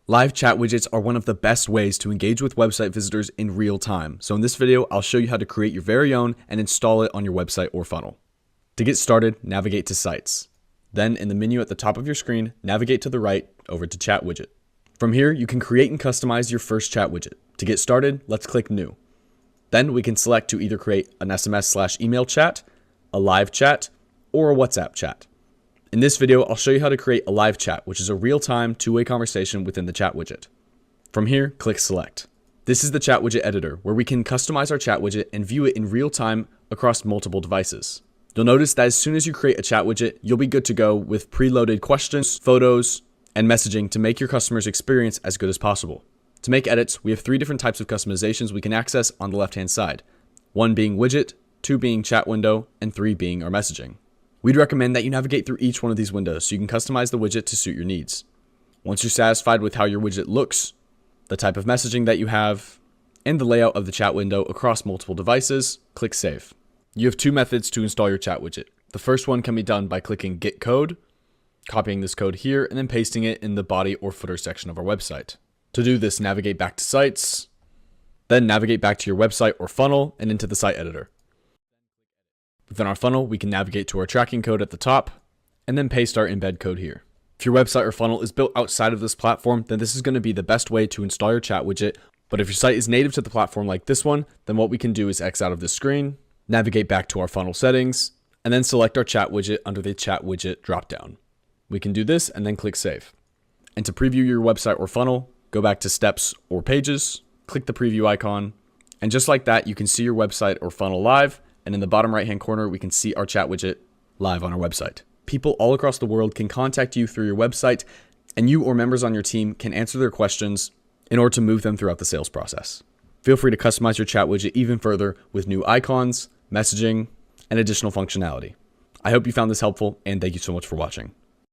Live chat widgets are one of the best ways to engage with website visitors in real time. So in this video, I'll show you how to create your very own and install it on your website or funnel. To get started, navigate to Sites. Then in the menu at the top of your screen, navigate to the right over to Chat Widget. From here, you can create and customize your first chat widget. To get started, let's click New. Then we can select to either create an SMS/email chat, a live chat, or a WhatsApp chat. In this video, I'll show you how to create a live chat, which is a real-time two-way conversation within the chat widget. From here, click Select. This is the chat widget editor, where we can customize our chat widget and view it in real time across multiple devices. You'll notice that as soon as you create a chat widget, you'll be good to go with preloaded questions, photos, and messaging to make your customer's experience as good as possible. To make edits, we have 3 different types of customizations we can access on the left-hand side. 1 being widget, 2 being chat window, and 3 being our messaging. We'd recommend that you navigate through each one of these windows so you can customize the widget to suit your needs. Once you're satisfied with how your widget looks, the type of messaging that you have, and the layout of the chat window across multiple devices, click Save. You have 2 methods to install your chat widget. The first one can be done by clicking Get Code, copying this code here, and then pasting it in the body or footer section of our website. To do this, navigate back to Sites, then navigate back to your website or funnel and into the site editor. Within our funnel, we can navigate to our tracking code at the top and then paste our embed code here. If your website or funnel is built outside of this platform, then this is going to be the best way to install your chat widget. But if your site is native to the platform like this one, then what we can do is X out of this screen, navigate back to our funnel settings, and then select our chat widget under the chat widget dropdown. We can do this and then click Save. And to preview your website or funnel, go back to Steps or Pages, click the preview icon, and just like that, you can see your website or funnel live. And in the bottom right-hand corner, we can see our chat widget live on our website. People all across the world can contact you through your website, and you or members on your team can answer their questions in order to move them throughout the sales process. Feel free to customize your chat widget even further with new icons, messaging, and additional functionality. I hope you found this helpful, and thank you so much for watching.